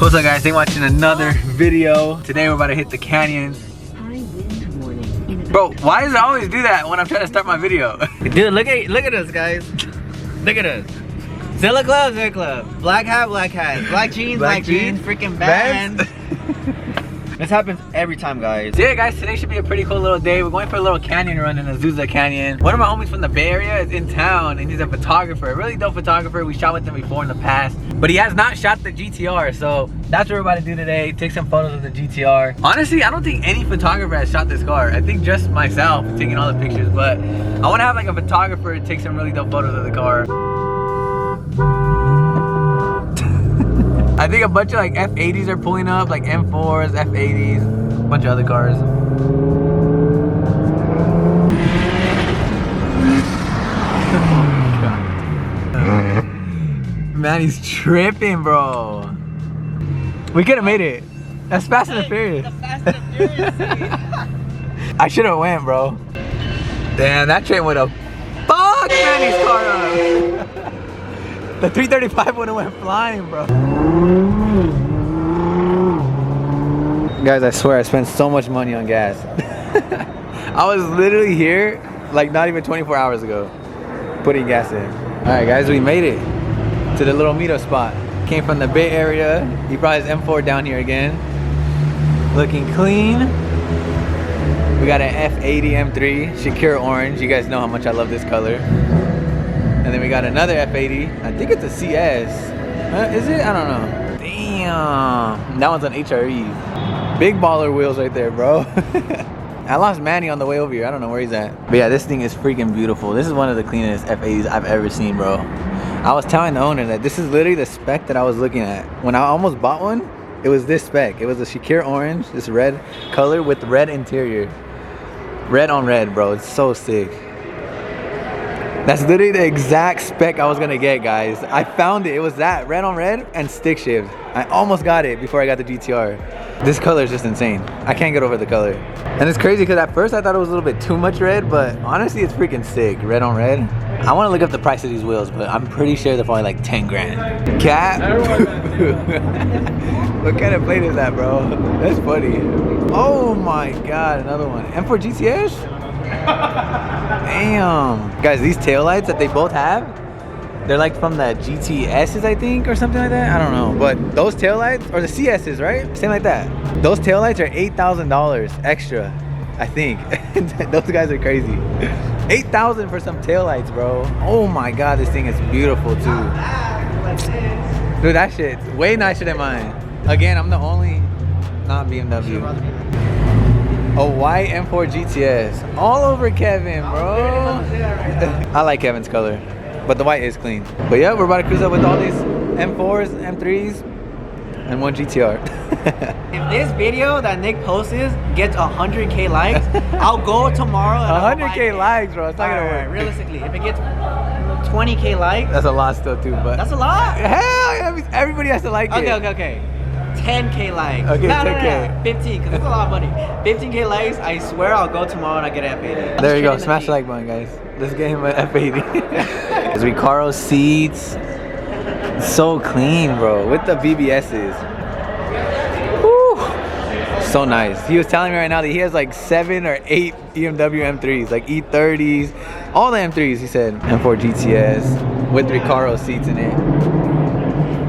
What's up guys, thanks for watching another video. Today we're about to hit the canyon. Bro, why does it always do that when I'm trying to start my video? Dude, look at us guys. Look at us. Zilla Club, Zilla Club. Black hat, black hat. Black jeans, black jeans. Freaking bands. This happens every time, guys. So yeah guys, today should be a pretty cool little day. We're going for a little canyon run in Azusa Canyon. One of my homies from the Bay Area is in town and he's a photographer, a really dope photographer. We shot with him before in the past, but he has not shot the GTR. So that's what we're about to do today, take some photos of the GTR. Honestly, I don't think any photographer has shot this car. I think just myself taking all the pictures, but I want to have like a photographer take some really dope photos of the car. I think a bunch of like F80s are pulling up, like M4s, F80s, a bunch of other cars. Man, he's tripping, bro. We could have made it. That's Fast and the Furious. The Fast and the Furious scene. I should have went, bro. Damn, that train would have fucked Manny's car up. The 335 would have went flying, bro. Guys, I swear I spent so much money on gas. I was literally here like not even 24 hours ago putting gas in. Alright guys, we made it to the little meetup spot. Came from the Bay Area. He brought his M4 down here again. Looking clean. We got an F80 M3, Secure Orange. You guys know how much I love this color. And then we got another F80. I think it's a CS. Is it? I don't know. Damn. That one's on HRE. Big baller wheels right there, bro. I lost Manny on the way over here. I don't know where he's at. But yeah, this thing is freaking beautiful. This is one of the cleanest F80s I've ever seen, bro. I was telling the owner that this is literally the spec that I was looking at. When I almost bought one, it was this spec. It was a Secure Orange, this red color with red interior. Red on red, bro. It's so sick. That's literally the exact spec I was gonna get, guys. I found it. It was that red on red and stick shift. I almost got it before I got the GTR. This color is just insane. I can't get over the color. And it's crazy because at first I thought it was a little bit too much red, but honestly it's freaking sick. Red on red. I want to look up the price of these wheels, but I'm pretty sure they're probably like 10 grand. Cat. What kind of plate is that, bro? That's funny. Oh my god, another one. M4 GTS? Damn. Guys, these taillights that they both have, they're like from the GTSs, I think, or something like that. I don't know. But those taillights, or the CSs, right? Same like that. Those taillights are $8,000 extra, I think. Those guys are crazy. $8,000 for some taillights, bro. Oh my god, this thing is beautiful too. Dude, that shit's way nicer than mine. Again, I'm the only non-BMW. A white M4 GTS. All over Kevin, bro. I like Kevin's color, but the white is clean. But yeah, we're about to cruise up with all these M4s, M3s, and one GTR. If this video that Nick posts gets 100K likes, I'll go tomorrow. 100K likes, bro. It's not gonna work. Realistically, if it gets 20K likes, that's a lot still too, but that's a lot. Hell yeah, everybody has to like it. Okay. 10K likes. Okay, no, 10K. 15, because that's a lot of money. 15K likes, I swear I'll go tomorrow and I'll get an F80. There you go, smash the like button, guys. Let's get him an F80. There's Recaro seats. So clean, bro, with the BBSs. Woo. So nice. He was telling me right now that he has like 7 or 8 BMW M3s, like E30s, all the M3s, he said. M4 GTS with Recaro seats in it.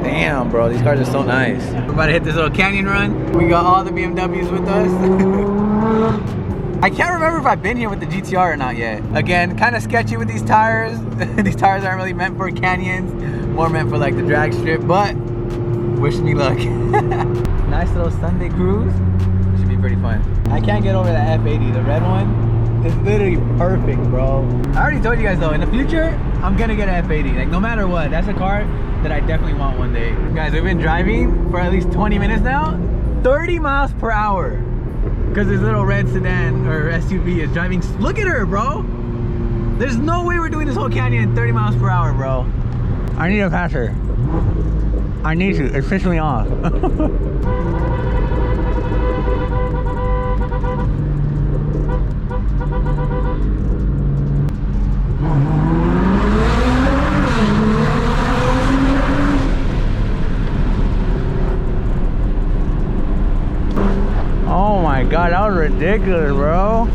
Damn, bro, these cars are so nice. We're about to hit this little canyon run. We got all the BMWs with us. I can't remember if I've been here with the GTR or not yet. Again, kind of sketchy with these tires. These tires aren't really meant for canyons, more meant for like the drag strip, but wish me luck. Nice little Sunday cruise. Should be pretty fun. I can't get over that F80, the red one. It's literally perfect, bro. I already told you guys though, in the future, I'm gonna get an F80. Like no matter what, that's a car that I definitely want one day. Guys, we've been driving for at least 20 minutes now. 30 miles per hour. Because this little red sedan or SUV is driving. Look at her, bro. There's no way we're doing this whole canyon at 30 miles per hour, bro. I need to pass her. I need to. It's pissing me off. that was ridiculous, bro.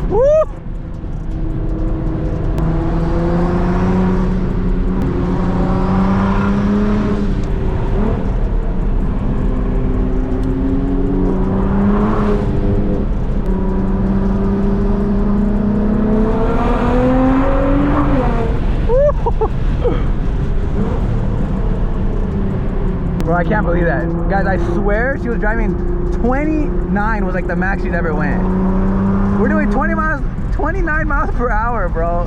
Woo! Bro, I can't believe that. Guys, I swear she was driving 29 was like the max she's ever went. We're doing 29 miles per hour, bro.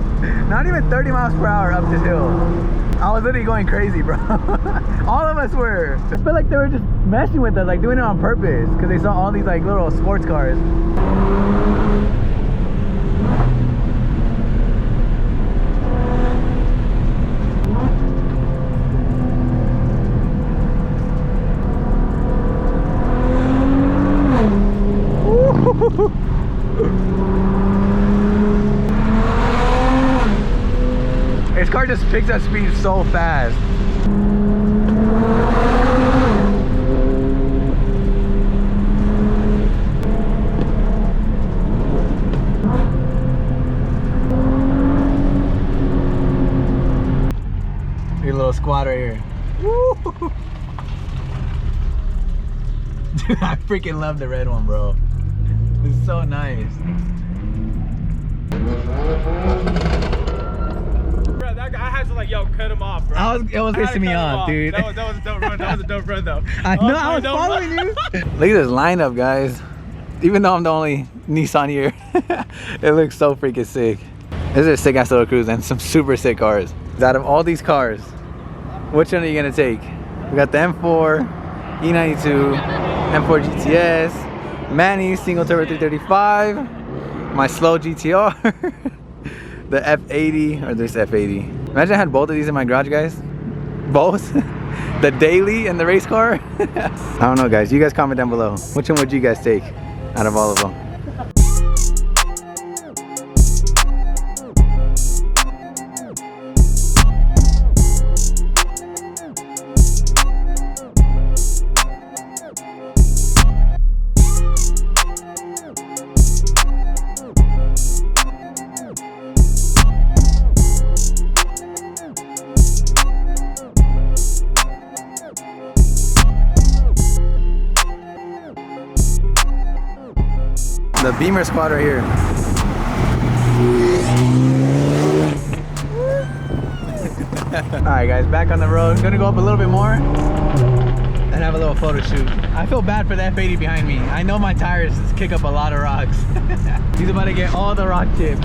Not even 30 miles per hour up this hill. I was literally going crazy, bro. All of us were. I feel like they were just messing with us, like doing it on purpose, because they saw all these like little sports cars. This car just picks up speed so fast. Your little squad right here. Woo! Dude, I freaking love the red one, bro. It's so nice. Bro, that guy, I had to like, yo, cut him off, bro. It was pissing me off, dude. That was a dope run. That was a dope run, though. I know, I was following you. Look at this lineup, guys. Even though I'm the only Nissan here, it looks so freaking sick. This is a sick ass little cruise and some super sick cars. Out of all these cars, which one are you gonna take? We got the M4, E92, M4 GTS, Manny single turbo 335, my slow GTR, the F80, or this F80. Imagine I had both of these in my garage, guys. Both. The daily and the race car. I don't know, guys. You guys comment down below. Which one would you guys take out of all of them? The Beamer squad right here. Alright guys, back on the road. Gonna go up a little bit more and have a little photo shoot. I feel bad for the F80 behind me. I know my tires kick up a lot of rocks. He's about to get all the rock chips.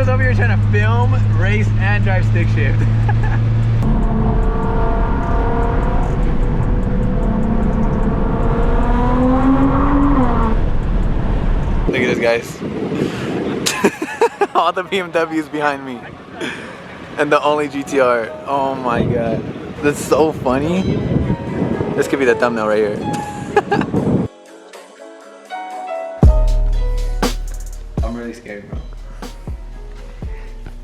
Over here trying to film, race, and drive stick shift. Look at this, guys. All the BMWs behind me. And the only GTR. Oh my god. That's so funny. This could be the thumbnail right here. I'm really scared, bro.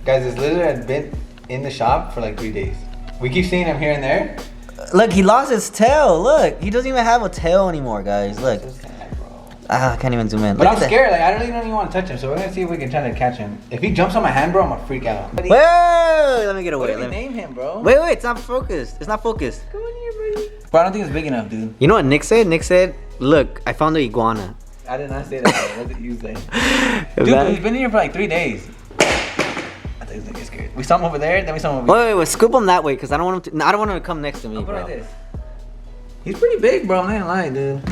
Guys, this lizard had been in the shop for like 3 days. We keep seeing him here and there. Look, he lost his tail. Look, he doesn't even have a tail anymore, guys. Look. I can't even zoom in. But I'm scared. Like, I don't even want to touch him. So we're gonna see if we can try to catch him. If he jumps on my hand, bro, I'm gonna freak out. Wait, let me get away. Let me name him, bro. Wait, it's not focused. It's not focused. Come on here, buddy. Bro, I don't think it's big enough, dude. You know what Nick said? Nick said, "Look, I found the iguana." I did not say that. What did you say? Dude, he's been here for like 3 days. He's gonna get scared. We saw him over there, then we saw him over here. Wait, scoop him that way, cause I don't want him to. I don't want him to come next to me, bro. Like this. He's pretty big, bro. I'm not gonna lie, dude.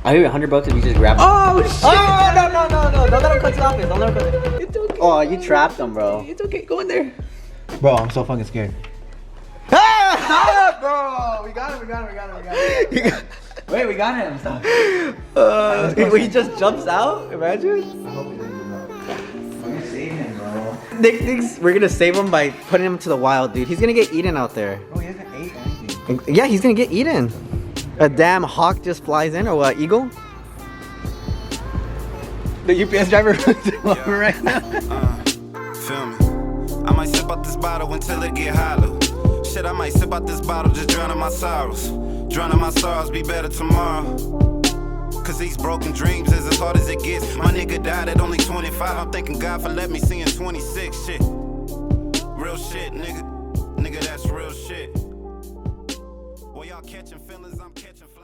I'll give you $100 if you just grab him. Oh shit! Oh, no. Don't let him cut you off it. Don't let him cut it. It's okay. Oh, you trapped him, bro. It's okay. Go in there. Bro, I'm so fucking scared. Ah! Bro, we got him. Wait, we got him. Stop. He just jumps out. Imagine. I hope he doesn't know. We're gonna save him, bro. Nick thinks we're gonna save him by putting him to the wild, dude. He's gonna get eaten out there. Oh, he hasn't ate anything. Yeah, he's gonna get eaten. A damn hawk just flies in, or what? Eagle? The UPS driver runs him over right now. Feel me? I might sip out this bottle until it get hollow. Shit, I might sip out this bottle, just drowning my sorrows. Drowning my sorrows, be better tomorrow. Cause these broken dreams is as hard as it gets. My nigga died at only 25. I'm thanking God for letting me see in 26. Shit. Real shit, nigga. Nigga, that's real shit. Well, y'all catching feelings, I'm catching flies.